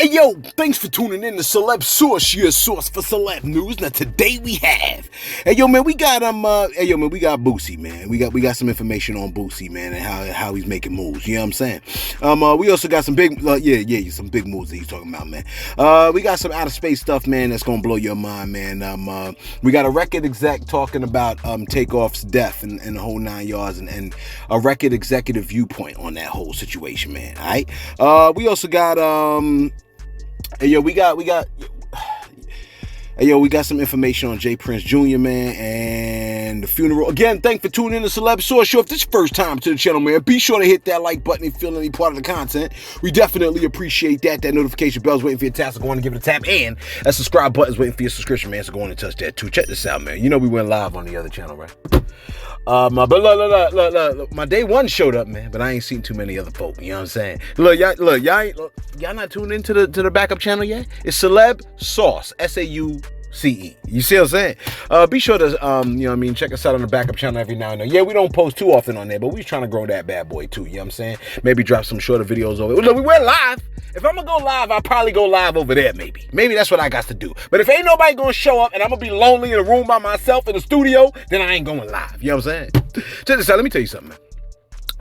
Hey yo, thanks for tuning in to Celeb Source, your source for celeb news. Now today we have, hey yo man, we got we got Boosie, man. We got some information on Boosie, man, and how he's making moves. You know what I'm saying? We also got some big, some big moves that he's talking about, man. We got some out of space stuff, man, that's gonna blow your mind, man. We got a record exec talking about Takeoff's death and the whole 9 yards, and a record executive viewpoint on that whole situation, man. All right. We also got we got some information on J. Prince Jr., man, and the funeral. Again, thanks for tuning in to Celeb Source Show. If this is your first time to the channel, man, be sure to hit that like button if you feel any part of the content. We definitely appreciate that. That notification bell's waiting for your task, so go on and give it a tap. And that subscribe button's waiting for your subscription, man, so go on and touch that too. Check this out, man. You know we went live on the other channel, right? But look, my day one showed up, man, but I ain't seen too many other folk. You know what I'm saying? Y'all not tuned into the backup channel yet? It's Celeb Sauce, SAUCE. You see what I'm saying? Be sure to check us out on the backup channel every now and then. Yeah, we don't post too often on there, but we're trying to grow that bad boy too. You know what I'm saying? Maybe drop some shorter videos over. Look, we went live. If I'm gonna go live, I'll probably go live over there, maybe. Maybe that's what I got to do. But if ain't nobody gonna show up and I'm gonna be lonely in a room by myself in the studio, then I ain't going live. You know what I'm saying? Check this out. Let me tell you something, man.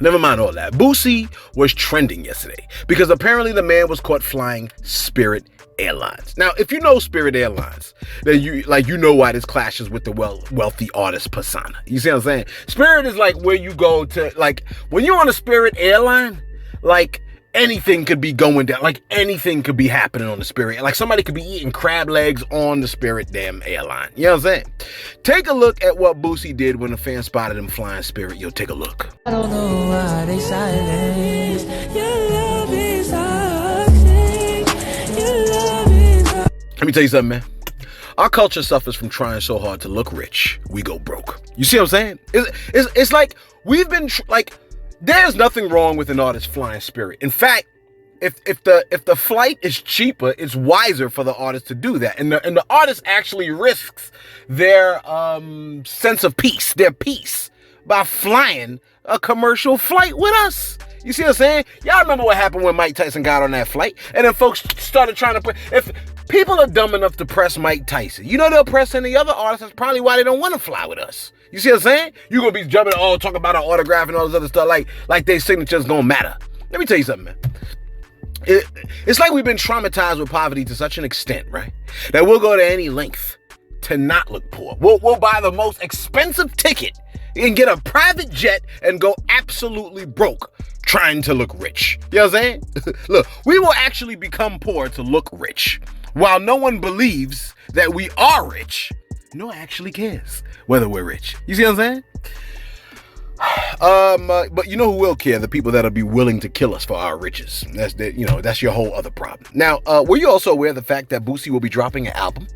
Never mind all that. Boosie was trending yesterday because apparently the man was caught flying Spirit Airlines. Now, if you know Spirit Airlines, then you know why this clashes with the wealthy artist persona. You see what I'm saying? Spirit is like where you go to, like, when you're on a Spirit airline, like, anything could be going down. Like, anything could be happening on the Spirit. Like, somebody could be eating crab legs on the Spirit damn airline. You know what I'm saying? Take a look at what Boosie did when the fan spotted him flying Spirit. Yo, take a look. I don't know why they silence. Your love is toxic. Your love is toxic. Let me tell you something, man. Our culture suffers from trying so hard to look rich, we go broke. You see what I'm saying? It's like we've been there's nothing wrong with an artist flying Spirit. In fact, if the flight is cheaper, it's wiser for the artist to do that. And the artist actually risks their sense of peace, their peace, by flying a commercial flight with us. You see what I'm saying? Y'all remember what happened when Mike Tyson got on that flight? And then folks started trying to if people are dumb enough to press Mike Tyson, you know they'll press any other artist. That's probably why they don't want to fly with us. You see what I'm saying? You're going to be jumping, talking about an autograph and all this other stuff like their signature's going to matter. Let me tell you something, man. It's like we've been traumatized with poverty to such an extent, right? That we'll go to any length to not look poor. We'll buy the most expensive ticket and get a private jet and go absolutely broke trying to look rich. You know what I'm saying? Look, we will actually become poor to look rich. While no one believes that we are rich, no one actually cares whether we're rich. You see what I'm saying? But you know who will care? The people that'll be willing to kill us for our riches. That's your whole other problem. Now, were you also aware of the fact that Boosie will be dropping an album?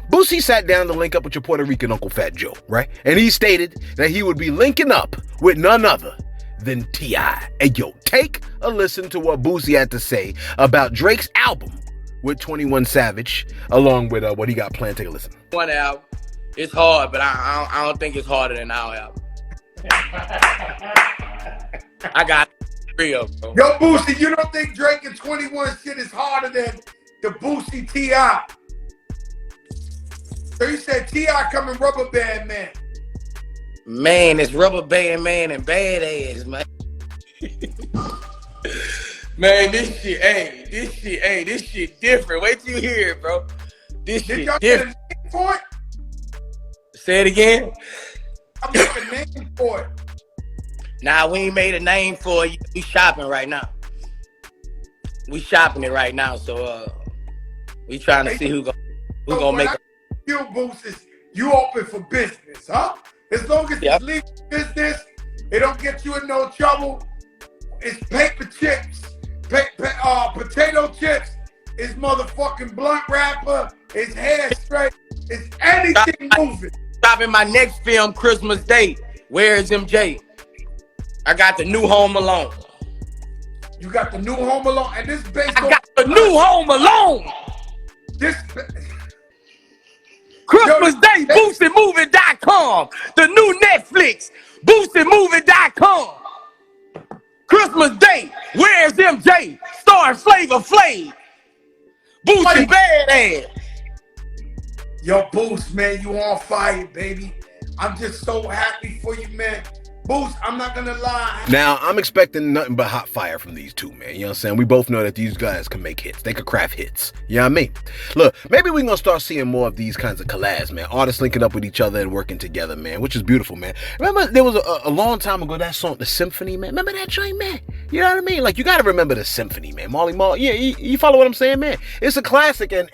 Boosie sat down to link up with your Puerto Rican Uncle Fat Joe, right? And he stated that he would be linking up with none other than T.I. Hey, yo, take a listen to what Boosie had to say about Drake's album with 21 Savage, along with what he got planned. Take a listen. One album, it's hard, but I don't think it's harder than our album. I got 3 of them. Yo, Boosie, you don't think Drake and 21 shit is harder than the Boosie T.I.? So you said T.I. coming Rubber Band Man. Man, it's Rubber Band Man and Badass, man. Man, this shit different. Wait till you hear it, bro. This shit different. Get a name for it? Say it again. I'm making a name for it. Nah, we ain't made a name for it. We shopping right now. We shopping it right now, so we trying to see who gonna make it. You, Boosie, you open for business, huh? As long as it's legal business, it don't get you in no trouble. It's paper chips, potato chips, it's motherfucking blunt wrapper, it's hair straight, it's anything moving. Dropping my next film, Christmas Day. Where is MJ? I got the new Home Alone. You got the new Home Alone, and this based on... I got the new Home Alone! This... Christmas Day, BoosieMovie.com. The new Netflix, BoosieMovie.com. Christmas Day, where's MJ? Starring Flavor Flav. Boosie bad ass. Yo, Boost, man, you on fire, baby. I'm just so happy for you, man. Boost, I'm not gonna lie. Now, I'm expecting nothing but hot fire from these two, man. You know what I'm saying? We both know that these guys can make hits. They could craft hits. You know what I mean? Look, maybe we're going to start seeing more of these kinds of collabs, man. Artists linking up with each other and working together, man, which is beautiful, man. Remember, there was a long time ago, that song, The Symphony, man? Remember that joint, man? You know what I mean? Like, you got to remember The Symphony, man. Marley Marl. Yeah, you follow what I'm saying, man? It's a classic, and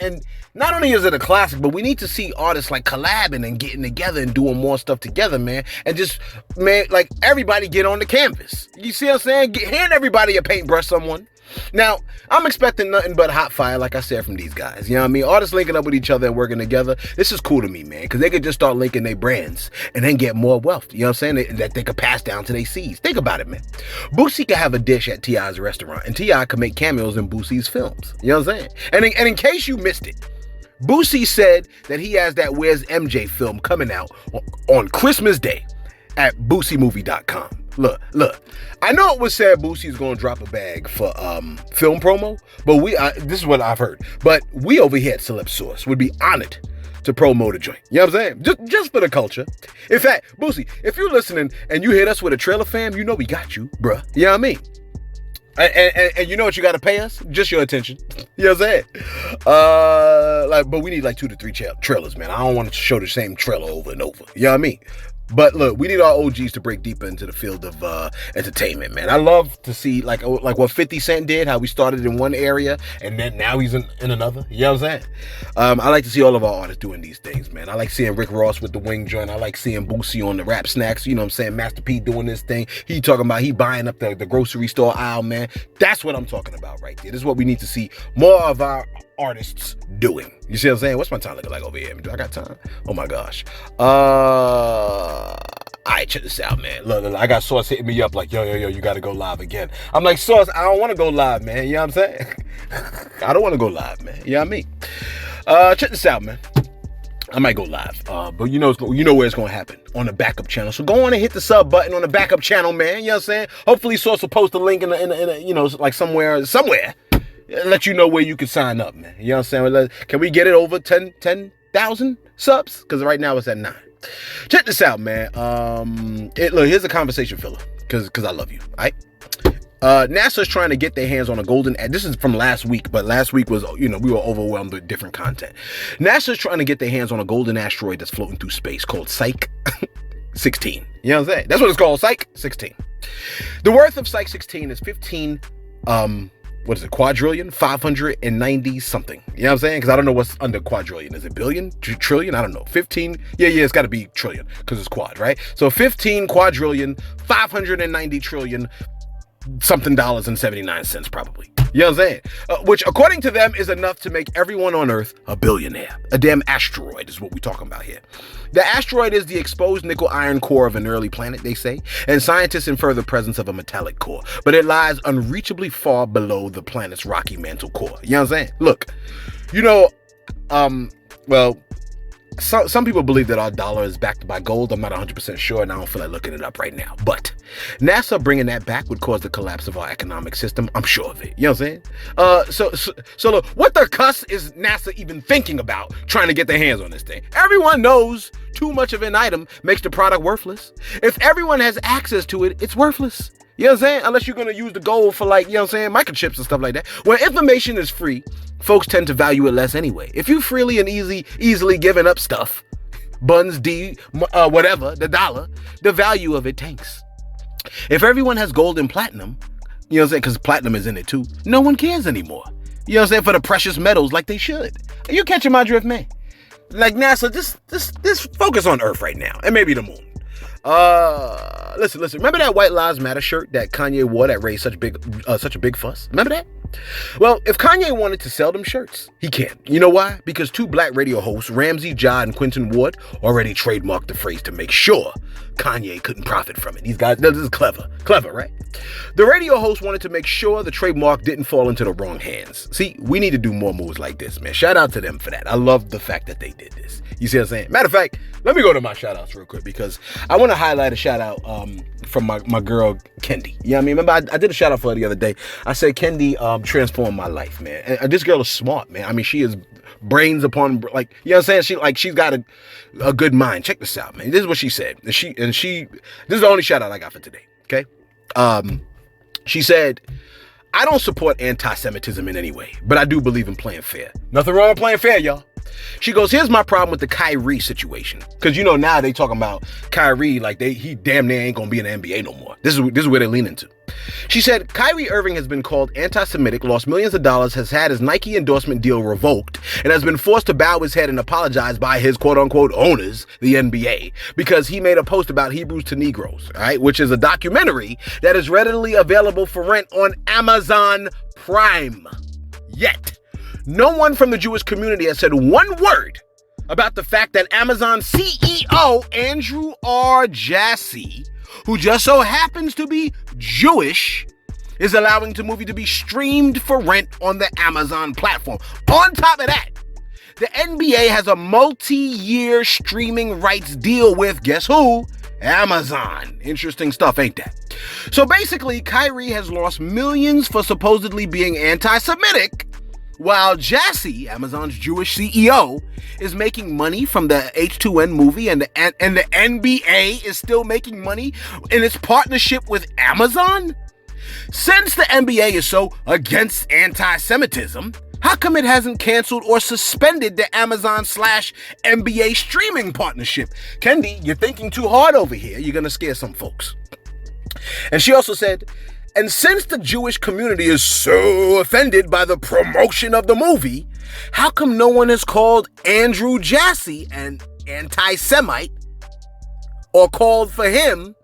not only is it a classic, but we need to see artists like collabing and getting together and doing more stuff together, man. And just, man, like everybody get on the canvas. You see what I'm saying? Hand everybody a paintbrush, someone. Now, I'm expecting nothing but hot fire, like I said, from these guys. You know what I mean? Artists linking up with each other and working together. This is cool to me, man, because they could just start linking their brands and then get more wealth. You know what I'm saying? That they could pass down to their seeds. Think about it, man. Boosie could have a dish at T.I.'s restaurant, and T.I. could make cameos in Boosie's films. You know what I'm saying? And in case you missed it, Boosie said that he has that Where's MJ film coming out on Christmas Day at BoosieMovie.com. Look, I know it was said Boosie's going to drop a bag for film promo, but this is what I've heard. But we over here at Celebs Source would be honored to promo the joint. You know what I'm saying? Just for the culture. In fact, Boosie, if you're listening and you hit us with a trailer, fam, you know we got you, bruh. You know what I mean? And you know what you got to pay us? Just your attention. You know what I'm saying? But we need like 2 to 3 trailers, man. I don't want to show the same trailer over and over. You know what I mean? But look, we need our OGs to break deeper into the field of entertainment, man. I love to see like what 50 Cent did, how we started in one area and then now he's in another. You know what I'm saying? I like to see all of our artists doing these things, man. I like seeing Rick Ross with the wing joint. I like seeing Boosie on the rap snacks. You know what I'm saying? Master P doing this thing. He talking about he buying up the grocery store aisle, man. That's what I'm talking about right there. This is what we need to see more of our artists doing. You see what I'm saying? What's my time looking like over here? Do I got time? Oh my gosh. Alright, check this out, man. Look, I got Sauce hitting me up like, yo, you gotta go live again. I'm like, Sauce, I don't want to go live, man. You know what I'm saying? I don't want to go live, man. You know what I mean? Check this out, man. I might go live, but you know where it's gonna happen, on the backup channel. So go on and hit the sub button on the backup channel, man. You know what I'm saying? Hopefully, Sauce will post a link in a you know, like somewhere. Let you know where you can sign up, man. You know what I'm saying? Can we get it over 10,000 subs? Because right now it's at 9. Check this out, man. Look, here's a conversation filler, because I love you. All right. NASA's trying to get their hands on a golden. This is from last week, but last week was, you know, we were overwhelmed with different content. NASA's trying to get their hands on a golden asteroid that's floating through space called Psyche 16. You know what I'm saying? That's what it's called, Psyche 16. The worth of Psyche 16 is 15. What is it? Quadrillion? 590 something. You know what I'm saying? Because I don't know what's under quadrillion. Is it billion? Trillion? I don't know. 15? Yeah, it's got to be trillion because it's quad, right? So 15 quadrillion, 590 trillion, something dollars and 79 cents probably. You know what I'm saying? Which, according to them, is enough to make everyone on Earth a billionaire. A damn asteroid is what we're talking about here. The asteroid is the exposed nickel iron core of an early planet, they say, and scientists infer the presence of a metallic core, but it lies unreachably far below the planet's rocky mantle core. You know what I'm saying? Look, you know, some people believe that our dollar is backed by gold. I'm not 100% sure, and I don't feel like looking it up right now. But NASA bringing that back would cause the collapse of our economic system. I'm sure of it. You know what I'm saying? So look, what the cuss is NASA even thinking about trying to get their hands on this thing? Everyone knows too much of an item makes the product worthless. If everyone has access to it, it's worthless. You know what I'm saying? Unless you're going to use the gold for, like, you know what I'm saying, microchips and stuff like that. When information is free, folks tend to value it less anyway. If you freely and easily giving up stuff, buns, whatever, the dollar, the value of it tanks. If everyone has gold and platinum, you know what I'm saying, because platinum is in it too, no one cares anymore. You know what I'm saying? For the precious metals like they should. Are you catching my drift, man? Like, NASA, just focus on Earth right now, and maybe the moon. Listen. Remember that White Lives Matter shirt that Kanye wore that raised such a big fuss? Remember that? Well, if Kanye wanted to sell them shirts, he can. You know why? Because 2 black radio hosts, Ramsey Ja and Quentin Ward, already trademarked the phrase to make sure Kanye couldn't profit from it. These guys, this is clever, right? The radio host wanted to make sure the trademark didn't fall into the wrong hands. See, we need to do more moves like this, man. Shout out to them for that. I love the fact that they did this. You see what I'm saying? Matter of fact, let me go to my shout outs real quick because I want to highlight a shout out from my girl Kendi. You know what I mean? Remember, I did a shout out for her the other day. I said, Kendi, transformed my life, man. And this girl is smart, man. I mean, she is brains upon, like, you know what I'm saying? She's got a good mind. Check this out, man. This is what she said. This is the only shout out I got for today. Okay. She said, I don't support anti-Semitism in any way, but I do believe in playing fair. Nothing wrong with playing fair, y'all. She goes, here's my problem with the Kyrie situation. Because, you know, now they talking about Kyrie like he damn near ain't going to be in the NBA no more. This is where they lean into. She said, Kyrie Irving has been called anti-Semitic, lost millions of dollars, has had his Nike endorsement deal revoked, and has been forced to bow his head and apologize by his quote-unquote owners, the NBA, because he made a post about Hebrews to Negroes, all right, which is a documentary that is readily available for rent on Amazon Prime. Yet, no one from the Jewish community has said one word about the fact that Amazon CEO Andrew R. Jassy, who just so happens to be Jewish, is allowing the movie to be streamed for rent on the Amazon platform. On top of that, the NBA has a multi-year streaming rights deal with, guess who? Amazon. Interesting stuff, ain't that? So basically, Kyrie has lost millions for supposedly being anti-Semitic, while Jassy, Amazon's Jewish CEO, is making money from the H2N movie, and the NBA is still making money in its partnership with Amazon? Since the NBA is so against anti-Semitism, how come it hasn't canceled or suspended the Amazon/NBA streaming partnership? Kendi, you're thinking too hard over here. You're going to scare some folks. And she also said, and since the Jewish community is so offended by the promotion of the movie, how come no one has called Andrew Jassy an anti-Semite or called for him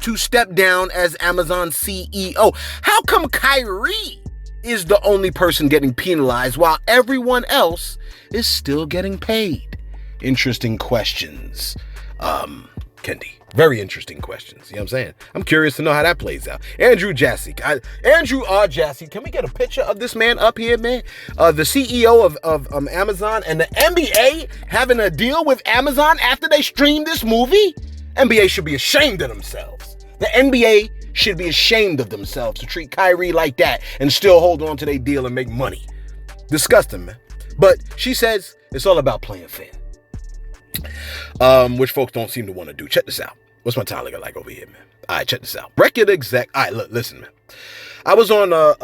to step down as Amazon CEO? How come Kyrie is the only person getting penalized while everyone else is still getting paid? Interesting questions, Kendi. Very interesting questions. You know what I'm saying? I'm curious to know how that plays out. Andrew Jassy. Andrew R. Jassy. Can we get a picture of this man up here, man? The CEO of Amazon and the NBA having a deal with Amazon after they streamed this movie? NBA should be ashamed of themselves. The NBA should be ashamed of themselves to treat Kyrie like that and still hold on to their deal and make money. Disgusting, man. But she says it's all about playing fair. Which folks don't seem to want to do. Check this out. What's my time looking like over here, man? All right, check this out. Record exec. All right, look, listen, man. I was on a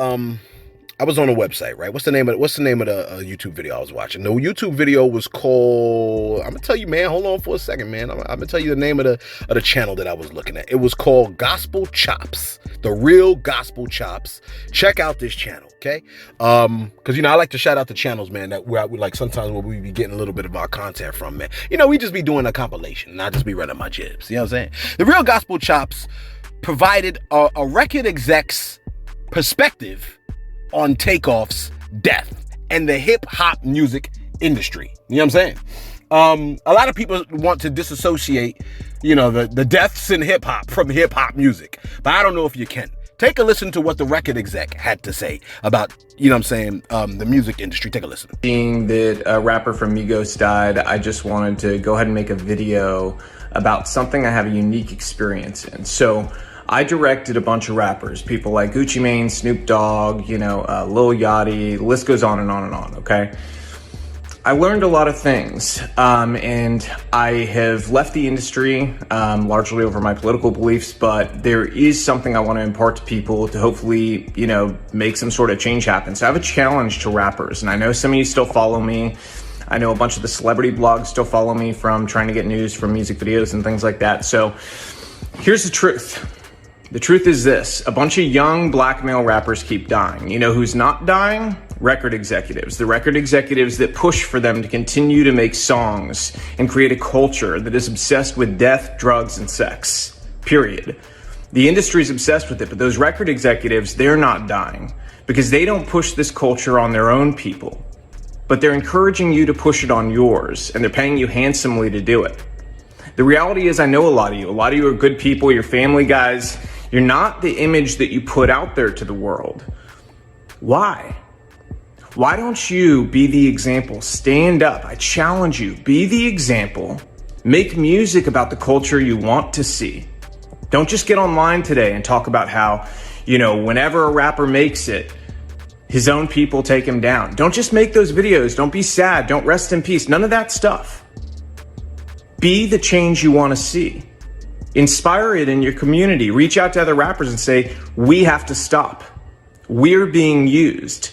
website, right? What's the name of the YouTube video I was watching? The YouTube video was called, I'm gonna tell you, man, hold on for a second, man. I'm gonna tell you the name of the channel that I was looking at. It was called Gospel Chops, The Real Gospel Chops. Check out this channel, okay? Because, you know, I like to shout out the channels, man, that we like sometimes where we be getting a little bit of our content from, man. You know, we just be doing a compilation, not just be running my jibs. You know what I'm saying? The Real Gospel Chops provided a record exec's perspective on Takeoff's death and the hip-hop music industry. You know what I'm saying? A lot of people want to disassociate, you know, the deaths in hip-hop from hip-hop music, but I don't know if you can. Take a listen to what the record exec had to say about, you know what I'm saying, the music industry. Take a listen. Seeing that a rapper from Migos died, I just wanted to go ahead and make a video about something I have a unique experience in. So I directed a bunch of rappers, people like Gucci Mane, Snoop Dogg, you know, Lil Yachty, the list goes on and on and on, okay? I learned a lot of things, and I have left the industry largely over my political beliefs, but there is something I want to impart to people to hopefully, you know, make some sort of change happen. So I have a challenge to rappers, and I know some of you still follow me. I know a bunch of the celebrity blogs still follow me from trying to get news from music videos and things like that. So here's the truth. The truth is this, a bunch of young black male rappers keep dying. You know who's not dying? Record executives. The record executives that push for them to continue to make songs and create a culture that is obsessed with death, drugs, and sex. Period. The industry is obsessed with it, but those record executives, they're not dying because they don't push this culture on their own people, but they're encouraging you to push it on yours, and they're paying you handsomely to do it. The reality is I know a lot of you. A lot of you are good people, you're family guys. You're not the image that you put out there to the world. Why? Why don't you be the example? Stand up. I challenge you. Be the example. Make music about the culture you want to see. Don't just get online today and talk about how, you know, whenever a rapper makes it, His own people take him down. Don't just make those videos. Don't be sad. Don't rest in peace. None of that stuff. Be the change you want to see. Inspire it in your community. Reach out to other rappers and say, we have to stop. We're being used.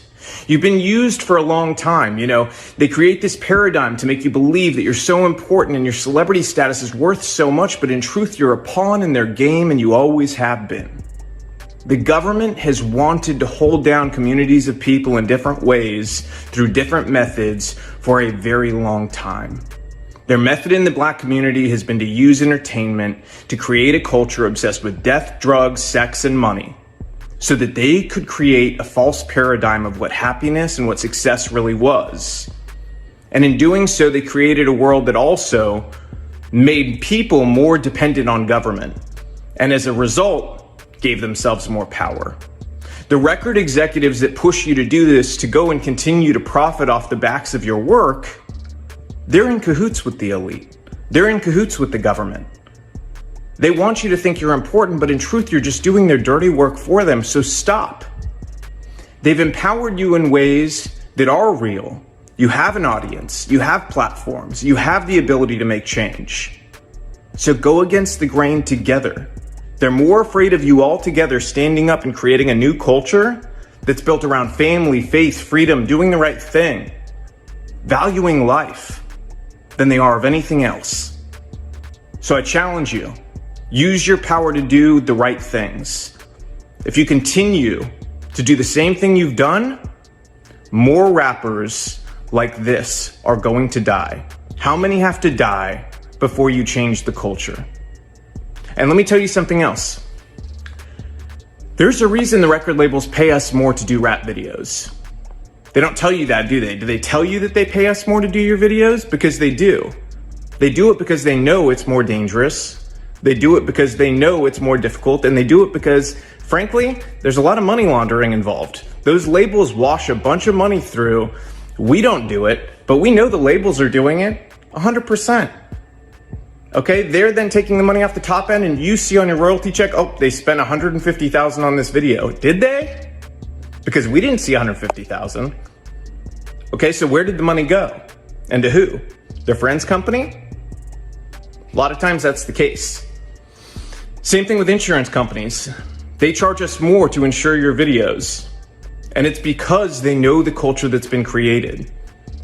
You've been used for a long time. You know, they create this paradigm to make you believe that you're so important and your celebrity status is worth so much, but in truth, you're a pawn in their game and you always have been. The government has wanted to hold down communities of people in different ways through different methods for a very long time. Their method in the Black community has been to use entertainment to create a culture obsessed with death, drugs, sex, and money, so that they could create a false paradigm of what happiness and what success really was. And in doing so, they created a world that also made people more dependent on government, and as a result, gave themselves more power. The record executives that push you to do this, to go and continue to profit off the backs of your work, they're in cahoots with the elite. They're in cahoots with the government. They want you to think you're important, but in truth, you're just doing their dirty work for them, so stop. They've empowered you in ways that are real. You have an audience, you have platforms, you have the ability to make change. So go against the grain together. They're more afraid of you all together standing up and creating a new culture that's built around family, faith, freedom, doing the right thing, valuing life, than they are of anything else. So I challenge you, use your power to do the right things. If you continue to do the same thing you've done, more rappers like this are going to die. How many have to die before you change the culture? And let me tell you something else. There's a reason the record labels pay us more to do rap videos. They don't tell you that, do they? Do they tell you that they pay us more to do your videos? Because they do. They do it because they know it's more dangerous. They do it because they know it's more difficult. And they do it because, frankly, there's a lot of money laundering involved. Those labels wash a bunch of money through. We don't do it, but we know the labels are doing it 100%. Okay, they're then taking the money off the top end and you see on your royalty check, oh, they spent $150,000 on this video. Did they? Because we didn't see $150,000. Okay, so where did the money go? And to who? Their friend's company? A lot of times that's the case. Same thing with insurance companies. They charge us more to insure your videos. And it's because they know the culture that's been created.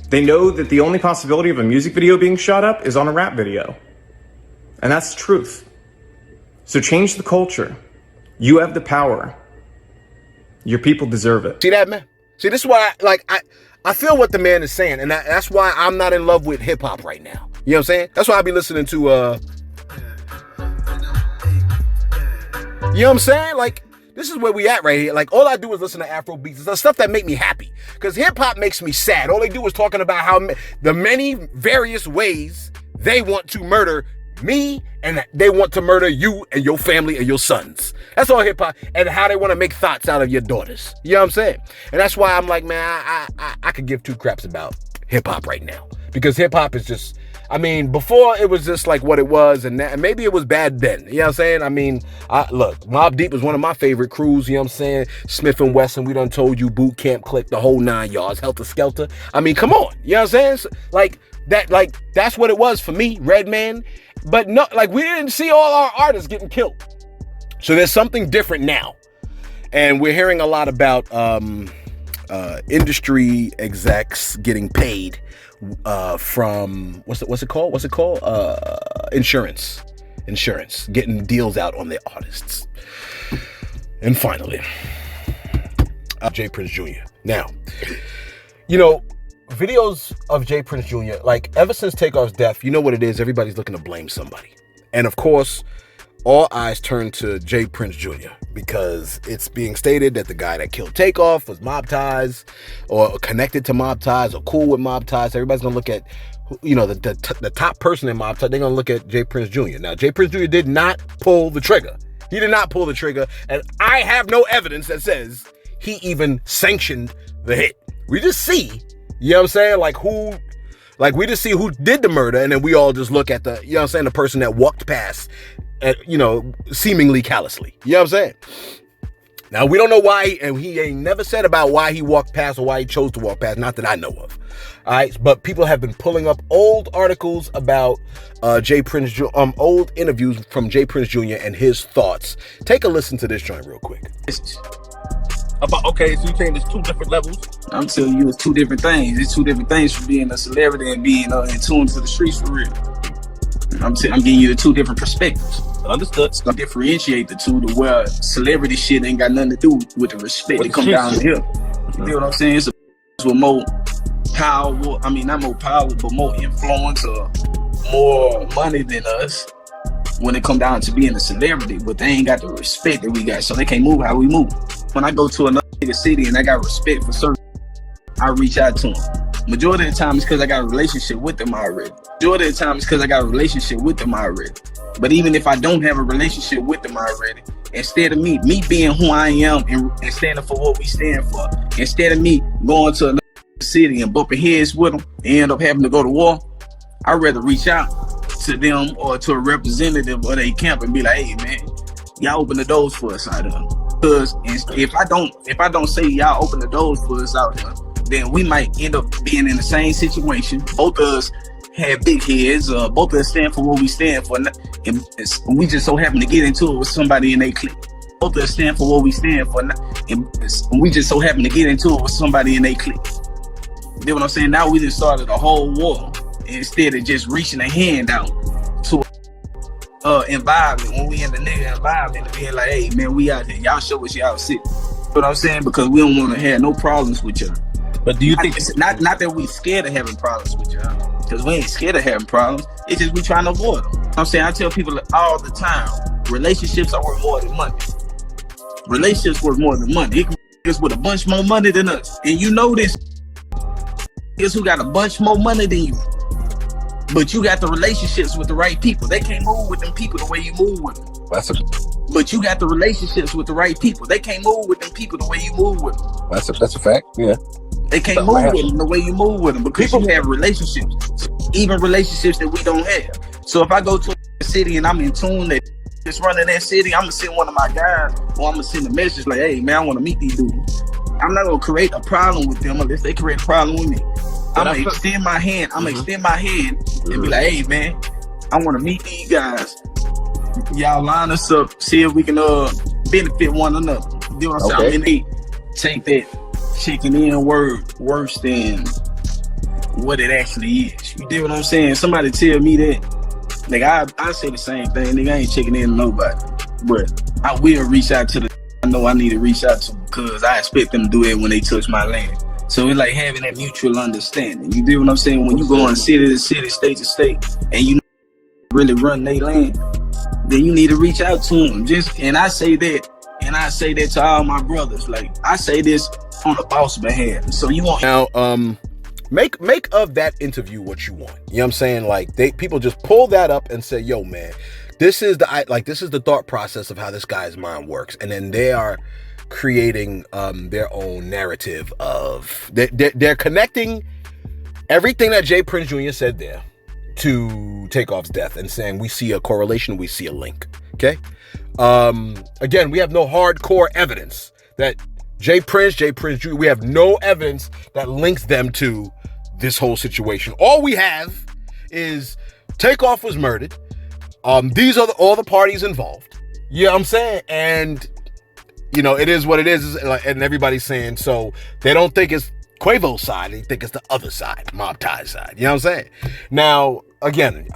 They know that the only possibility of a music video being shot up is on a rap video. And that's the truth. So change the culture. You have the power. Your people deserve it. See that, man? See, this is why, I feel what the man is saying, and that's why I'm not in love with hip hop right now. You know what I'm saying? That's why I be listening to, you know what I'm saying? Like, this is where we at right here. Like, all I do is listen to Afro beats. The stuff that make me happy. Because hip hop makes me sad. All they do is talking about how the many various ways they want to murder me, and they want to murder you and your family and your sons. That's all hip hop, and how they want to make thoughts out of your daughters. You know what I'm saying? And that's why I'm like, man, I could give two craps about hip hop right now, because hip hop is just, I mean, before it was just like what it was, and maybe it was bad then. You know what I'm saying? I mean, look, Mobb Deep was one of my favorite crews. You know what I'm saying? Smith & Wesson, We Done Told You, Boot Camp Click, the whole 9 yards, Helter Skelter. I mean, come on. You know what I'm saying? So, that's what it was for me, Redman. But no, we didn't see all our artists getting killed. So there's something different now. And we're hearing a lot about industry execs getting paid from, what's it called? Insurance, getting deals out on their artists. And finally, J. Prince Jr. Now, you know, videos of J. Prince Jr., ever since Takeoff's death, you know what it is, everybody's looking to blame somebody. And of course, all eyes turn to J. Prince Jr. because it's being stated that the guy that killed Takeoff was mob ties, or connected to mob ties, or cool with mob ties. Everybody's gonna look at, you know, the top person in mob ties. They're gonna look at J. Prince Jr. Now, J. Prince Jr. did not pull the trigger. He did not pull the trigger, and I have no evidence that says he even sanctioned the hit. We just see, you know what I'm saying, we just see who did the murder, and then we all just look at the, you know what I'm saying, the person that walked past, you know, seemingly callously. You know what I'm saying? Now, we don't know why, and he ain't never said about why he walked past or why he chose to walk past, not that I know of. All right, but people have been pulling up old articles about J. Prince, old interviews from J. Prince Jr. and his thoughts. Take a listen to this joint real quick. Okay, so you saying there's two different levels? I'm telling you, it's two different things. It's two different things for being a celebrity and being in tune to the streets for real. I'm giving you the two different perspectives. Understood. So differentiate the two to where celebrity shit ain't got nothing to do with the respect that come down to here. You know what I'm saying? It's with more power. I mean, not more power, but more influence or more money than us when it come down to being a celebrity. But they ain't got the respect that we got, so they can't move how we move. When I go to another city and I got respect for certain, I reach out to them. Majority of the time it's because I got a relationship with them already. Majority of the time it's because I got a relationship with them already. But even if I don't have a relationship with them already, instead of me being who I am and standing for what we stand for, instead of me going to another city and bumping heads with them and end up having to go to war, I'd rather reach out to them or to a representative of their camp and be like, hey man, y'all open the doors for us out here. Because if I don't say y'all open the doors for us out here, then we might end up being in the same situation. Both of us have big heads. Both of us stand for what we stand for. And we just so happen to get into it with somebody in their clique. Both of us stand for what we stand for. And we just so happen to get into it with somebody in their clique. You know what I'm saying? Now we just started a whole war instead of just reaching a hand out to environment. When we in the nigga environment and being like, hey man, we out here. Y'all show us y'all sit. You know what I'm saying? Because we don't want to have no problems with y'all. But do you think not that we scared of having problems with y'all? Because we ain't scared of having problems. It's just we trying to avoid them. You know what I'm saying? I tell people all the time, relationships are worth more than money. Relationships worth more than money. It can be with a bunch more money than us. And you know this. Niggas who got a bunch more money than you. But you got the relationships with the right people. They can't move with them people the way you move with them. But you got the relationships with the right people. They can't move with them people the way you move with them. That's a fact. Yeah. They can't move with them the way you move with them because you have relationships, even relationships that we don't have. So if I go to a city and I'm in tune that it's running that city, I'm gonna send one of my guys or I'm gonna send a message like, hey man, I want to meet these dudes. I'm not gonna create a problem with them unless they create a problem with me. I'm gonna extend my hand. I'm gonna extend my hand and be like, hey man, I want to meet these guys. Y'all line us up, see if we can benefit one another. You know what I'm saying? I mean, they take that chicken in word worse than what it actually is. You dig what I'm saying? Somebody tell me that, like I say the same thing. Nigga, I ain't checking in to nobody, but I will reach out to the I know I need to reach out to because I expect them to do it when they touch my land. So it's like having that mutual understanding. You dig what I'm saying? When you go on city to city, state to state, and you really run their land, then you need to reach out to them. And I say that to all my brothers. Like I say this on the boss behalf. So you want now make of that interview what you want. You know what I'm saying? Like people just pull that up and say, yo man, this is the thought process of how this guy's mind works. And then they are creating their own narrative of they're connecting everything that J. Prince Jr. said there to Takeoff's death and saying we see a correlation, we see a link. Okay. Again, we have no hardcore evidence that J. Prince Jr., we have no evidence that links them to this whole situation. All we have is Takeoff was murdered. These are all the parties involved. You know what I'm saying? And, you know, it is what it is. And everybody's saying, so they don't think it's Quavo's side. They think it's the other side, Mob Ty's side. You know what I'm saying? Now, again,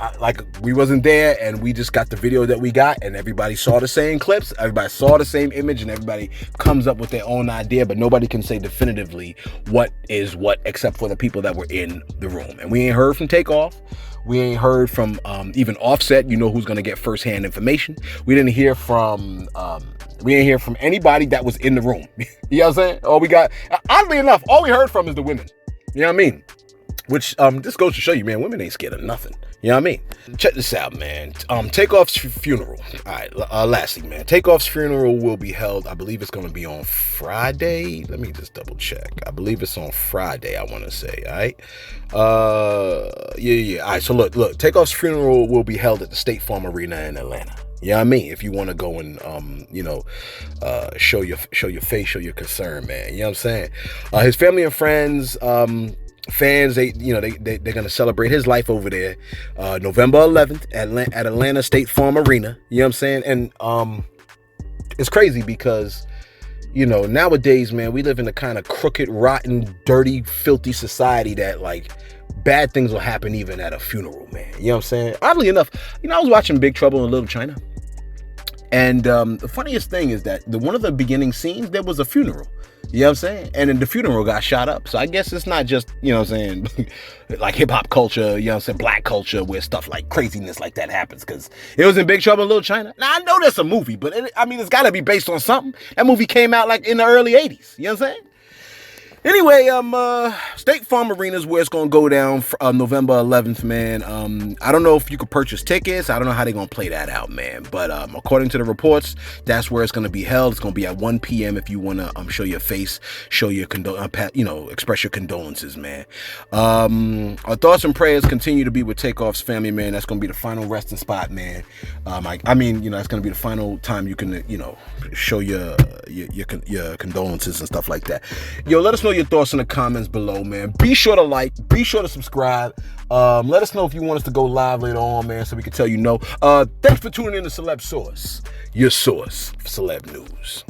we wasn't there and we just got the video that we got and everybody saw the same clips. Everybody saw the same image and everybody comes up with their own idea, but nobody can say definitively what is what except for the people that were in the room. And we ain't heard from Takeoff. We ain't heard from even Offset. You know who's going to get firsthand information. We didn't hear from anybody that was in the room. You know what I'm saying? Oddly enough, all we heard from is the women. You know what I mean? Which this goes to show you, man, women ain't scared of nothing. You know what I mean? Check this out, man. Takeoff's funeral. All right, lastly, man. Takeoff's funeral will be held, I believe it's going to be on Friday. Let me just double check. I believe it's on Friday, I want to say, all right? Yeah. All right, so look. Takeoff's funeral will be held at the State Farm Arena in Atlanta. You know what I mean? If you want to go and show your face, show your concern, man. You know what I'm saying? His family and friends, fans, they're gonna celebrate his life over there, November 11th at Atlanta State Farm Arena. You know what I'm saying? And it's crazy because, nowadays, man, we live in a kind of crooked, rotten, dirty, filthy society that, like, bad things will happen even at a funeral, man. You know what I'm saying? Oddly enough, I was watching Big Trouble in Little China. And the funniest thing is that one of the beginning scenes, there was a funeral. You know what I'm saying? And then the funeral got shot up. So I guess it's not just, like hip hop culture, black culture where stuff like craziness like that happens. Because it was in Big Trouble in Little China. Now, I know that's a movie, but it's got to be based on something. That movie came out like in the early 80s. You know what I'm saying? Anyway, State Farm Arena is where it's going to go down November 11th, man. I don't know if you could purchase tickets. I don't know how they're going to play that out, man. But according to the reports, that's where it's going to be held. It's going to be at 1 p.m. if you want to show your face, show your express your condolences, man. Our thoughts and prayers continue to be with Takeoff's family, man. That's going to be the final resting spot, man. That's going to be the final time you can, show your condolences and stuff like that. Yo, let us know your thoughts in the comments below, man. Be sure to like, be sure to subscribe. Let us know if you want us to go live later on, man, so we can tell you no. Thanks for tuning in to Celeb Source, your source for celeb news.